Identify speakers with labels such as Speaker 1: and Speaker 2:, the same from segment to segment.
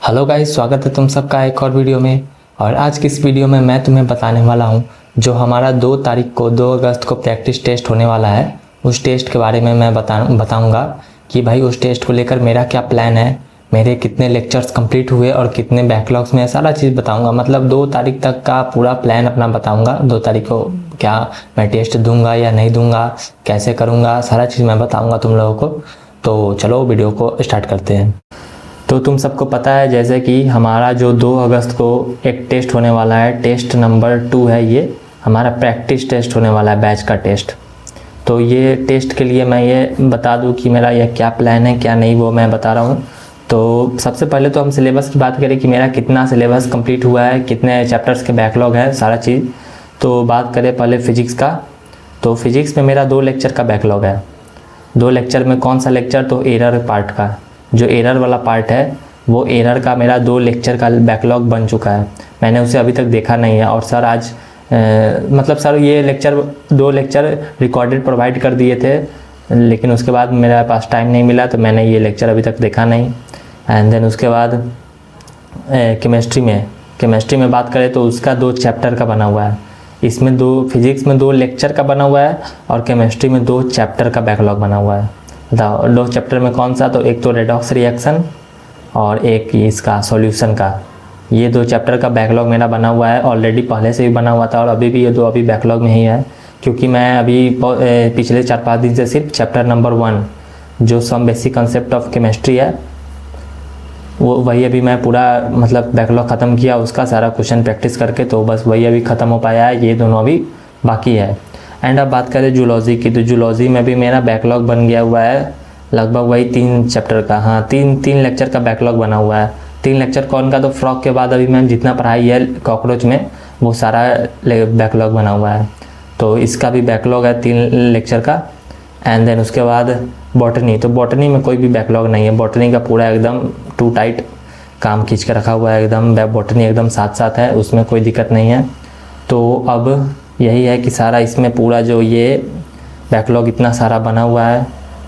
Speaker 1: Hello guys, स्वागत है तुम सबका एक और वीडियो में। और आज की इस वीडियो में मैं तुम्हें बताने वाला हूं जो हमारा 2 तारीख को 2 अगस्त को प्रैक्टिस टेस्ट होने वाला है। उस टेस्ट के बारे में मैं बताऊंगा कि भाई उस टेस्ट को लेकर मेरा क्या प्लान है, मेरे कितने लेक्चर्स कंप्लीट हुए और कितने बैकलॉग्स में, सारा चीज़ बताऊंगा। मतलब 2 तारीख तक का पूरा प्लान अपना बताऊंगा। 2 तारीख को क्या मैं टेस्ट दूंगा या नहीं दूंगा, कैसे करूँगा, सारा चीज़ मैं बताऊँगा तुम लोगों को। तो चलो वीडियो को स्टार्ट करते हैं। तो तुम सबको पता है जैसे कि हमारा जो 2 अगस्त को एक टेस्ट होने वाला है, टेस्ट नंबर 2 है। ये हमारा प्रैक्टिस टेस्ट होने वाला है, बैच का टेस्ट। तो ये टेस्ट के लिए मैं ये बता दूं कि मेरा ये क्या प्लान है क्या नहीं, वो मैं बता रहा हूँ। तो सबसे पहले तो हम सिलेबस की बात करें कि मेरा कितना सिलेबस कंप्लीट हुआ है, कितने चैप्टर्स के बैकलॉग है, सारा चीज़। तो बात करें पहले फिजिक्स का। तो फिजिक्स में मेरा 2 लेक्चर का बैकलॉग है। 2 लेक्चर में कौन सा लेक्चर, तो एरर पार्ट का, जो एरर वाला पार्ट है वो एरर का मेरा 2 लेक्चर का बैकलॉग बन चुका है। मैंने उसे अभी तक देखा नहीं है। और सर आज सर ये 2 लेक्चर रिकॉर्डेड प्रोवाइड कर दिए थे, लेकिन उसके बाद मेरे पास टाइम नहीं मिला, तो मैंने ये लेक्चर अभी तक देखा नहीं। एंड देन उसके बाद केमिस्ट्री में बात करें तो उसका 2 चैप्टर का बना हुआ है। इसमें फिजिक्स में 2 लेक्चर का बना हुआ है और केमिस्ट्री में 2 चैप्टर का बैकलॉग बना हुआ है। 2 चैप्टर में कौन सा, तो एक तो रेडॉक्स रिएक्शन और एक इसका सॉल्यूशन का। ये 2 चैप्टर का बैकलॉग मेरा बना हुआ है, ऑलरेडी पहले से भी बना हुआ था और अभी भी ये 2 अभी बैकलॉग में ही है। क्योंकि मैं अभी पिछले 4-5 दिन से सिर्फ चैप्टर नंबर 1 जो some basic concept of chemistry है वही अभी मैं पूरा बैकलॉग ख़त्म किया, उसका सारा क्वेश्चन प्रैक्टिस करके। तो बस वही अभी ख़त्म हो पाया है, ये दोनों अभी बाकी है। एंड अब बात करें जूलॉजी की, तो जूलॉजी में भी मेरा बैकलॉग बन गया हुआ है लगभग वही 3 चैप्टर का। हाँ, 3 लेक्चर का बैकलॉग बना हुआ है। 3 लेक्चर कौन का, तो फ्रॉक के बाद अभी मैंने जितना पढ़ाई है कॉकरोच में वो सारा बैकलॉग बना हुआ है। तो इसका भी बैकलॉग है 3 लेक्चर का। एंड देन उसके बाद बॉटनी, तो बॉटनी में कोई भी बैकलॉग नहीं है। बॉटनी का पूरा एकदम टू टाइट काम खींच के रखा हुआ है, एकदम बॉटनी एकदम साथ है, उसमें कोई दिक्कत नहीं है। तो अब यही है कि सारा इसमें पूरा जो ये बैकलॉग इतना सारा बना हुआ है।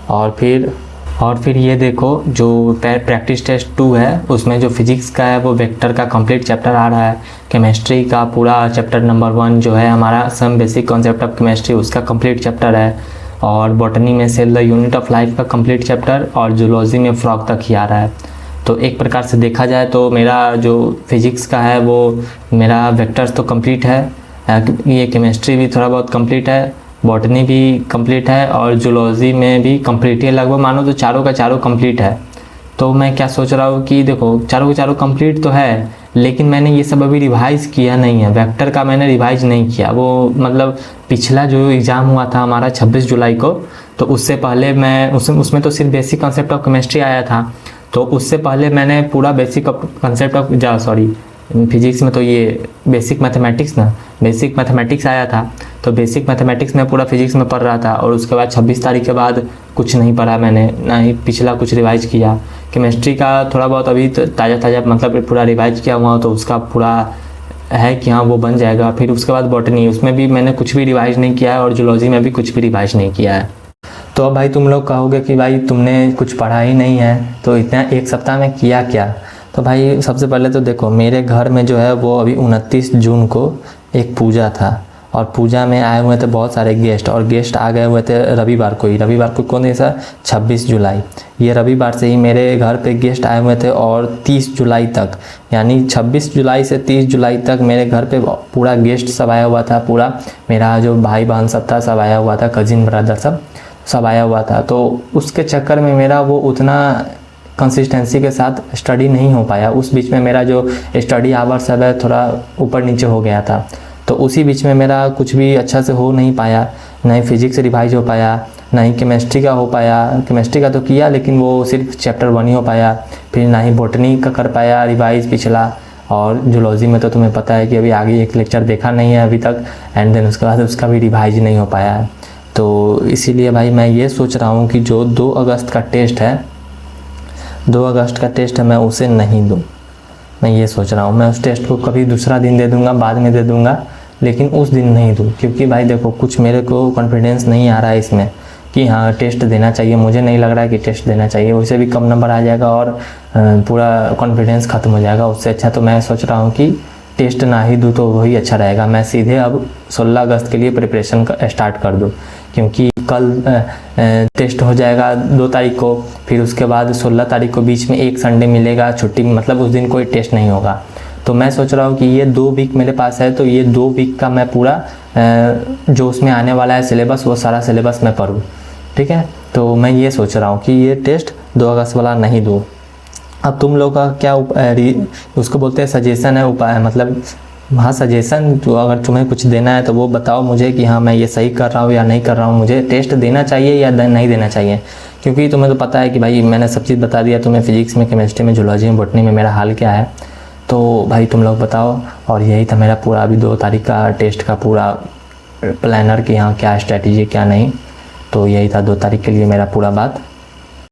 Speaker 1: और फिर ये देखो जो प्रैक्टिस टेस्ट 2 है उसमें जो फिजिक्स का है वो वेक्टर का कंप्लीट चैप्टर आ रहा है। केमिस्ट्री का पूरा चैप्टर नंबर 1 जो है हमारा some basic concept of chemistry, उसका कंप्लीट चैप्टर है। और बॉटनी में cell the unit of life का कंप्लीट चैप्टर, और जूलॉजी में फ्रॉग तक ही आ रहा है। तो एक प्रकार से देखा जाए तो मेरा जो फिजिक्स का है वो मेरा वेक्टर्स तो कंप्लीट है, ये केमिस्ट्री भी थोड़ा बहुत कंप्लीट है, बॉटनी भी कंप्लीट है और जूलॉजी में भी कंप्लीट है। लगभग मानो तो चारों का चारों कंप्लीट है। तो मैं क्या सोच रहा हूँ कि देखो चारों के चारों कंप्लीट तो है, लेकिन मैंने ये सब अभी रिवाइज़ किया नहीं है। वेक्टर का मैंने रिवाइज़ नहीं किया। वो पिछला जो एग्ज़ाम हुआ था हमारा 26 जुलाई को, तो उससे पहले मैं उसमें तो सिर्फ बेसिक कॉन्सेप्ट ऑफ केमिस्ट्री आया था। तो उससे पहले मैंने पूरा बेसिक कॉन्सेप्ट ऑफ फिजिक्स में तो ये बेसिक मैथमेटिक्स आया था। तो बेसिक मैथमेटिक्स में पूरा फिजिक्स में पढ़ रहा था। और उसके बाद 26 तारीख के बाद कुछ नहीं पढ़ा मैंने, ना ही पिछला कुछ रिवाइज किया। केमिस्ट्री का थोड़ा बहुत अभी तो ताज़ा पूरा रिवाइज किया हुआ, तो उसका पूरा है कि हाँ वो बन जाएगा। फिर उसके बाद बॉटनी, उसमें भी मैंने कुछ भी रिवाइज नहीं किया है और जूलॉजी में भी कुछ भी रिवाइज नहीं किया है। तो अब भाई तुम लोग कहोगे कि भाई तुमने कुछ पढ़ा ही नहीं है, तो इतना 1 सप्ताह में किया क्या। तो भाई सबसे पहले तो देखो मेरे घर में जो है वो अभी 29 जून को एक पूजा था, और पूजा में आए हुए थे बहुत सारे गेस्ट, और गेस्ट आ गए हुए थे रविवार को कौन है सर, 26 जुलाई। ये रविवार से ही मेरे घर पे गेस्ट आए हुए थे और 30 जुलाई तक, यानी 26 जुलाई से 30 जुलाई तक मेरे घर पे पूरा गेस्ट सब आया हुआ था। पूरा मेरा जो भाई बहन सब था सब आया हुआ था, कजिन ब्रदर सब आया हुआ था। तो उसके चक्कर में मेरा वो उतना कंसिस्टेंसी के साथ स्टडी नहीं हो पाया। उस बीच में मेरा जो स्टडी आवर्स है थोड़ा ऊपर नीचे हो गया था। तो उसी बीच में मेरा कुछ भी अच्छा से हो नहीं पाया, ना ही फिजिक्स रिवाइज हो पाया, ना ही केमिस्ट्री का हो पाया। केमिस्ट्री का तो किया लेकिन वो सिर्फ चैप्टर 1 ही हो पाया। फिर ना ही बॉटनी का कर पाया रिवाइज पिछला। और जूलॉजी में तो तुम्हें पता है कि अभी आगे एक लेक्चर देखा नहीं है अभी तक। एंड देन उसके बाद उसका भी रिवाइज नहीं हो पाया है। तो इसीलिए भाई मैं ये सोच रहा हूँ कि जो 2 अगस्त का टेस्ट है मैं उसे नहीं दूँ। मैं ये सोच रहा हूँ मैं उस टेस्ट को कभी दूसरा दिन दे दूँगा, बाद में दे दूँगा, लेकिन उस दिन नहीं दूँ। क्योंकि भाई देखो कुछ मेरे को कॉन्फिडेंस नहीं आ रहा है इसमें कि हाँ टेस्ट देना चाहिए, मुझे नहीं लग रहा है कि टेस्ट देना चाहिए, उससे भी कम नंबर आ जाएगा और पूरा कॉन्फिडेंस ख़त्म हो जाएगा। उससे अच्छा तो मैं सोच रहा हूँ कि टेस्ट ना ही दूँ तो वही अच्छा रहेगा, मैं सीधे अब 16 अगस्त के लिए प्रिपरेशन स्टार्ट कर दूँ, क्योंकि कल टेस्ट हो जाएगा 2 तारीख को, फिर उसके बाद 16 तारीख को बीच में एक संडे मिलेगा छुट्टी, मतलब उस दिन कोई टेस्ट नहीं होगा। तो मैं सोच रहा हूँ कि ये 2 वीक मेरे पास है, तो ये 2 वीक का मैं पूरा जो उसमें आने वाला है सिलेबस, वो सारा सिलेबस मैं पढूँ, ठीक है। तो मैं ये सोच रहा हूँ कि ये टेस्ट 2 अगस्त वाला नहीं दूँ। अब तुम लोग का क्या उसको बोलते हैं सजेशन है, उपाय, मतलब हाँ सजेशन, तो अगर तुम्हें कुछ देना है तो वो बताओ मुझे कि हाँ मैं ये सही कर रहा हूँ या नहीं कर रहा हूँ, मुझे टेस्ट देना चाहिए या नहीं देना चाहिए। क्योंकि तुम्हें तो पता है कि भाई मैंने सब चीज़ बता दिया तुम्हें, फिजिक्स में, केमिस्ट्री में, जूलॉजी में, बॉटनी में मेरा हाल क्या है। तो भाई तुम लोग बताओ। और यही था मेरा पूरा अभी 2 तारीख का टेस्ट का पूरा प्लानर कि हाँ क्या स्ट्रैटेजी क्या नहीं। तो यही था 2 तारीख के लिए मेरा पूरा बात।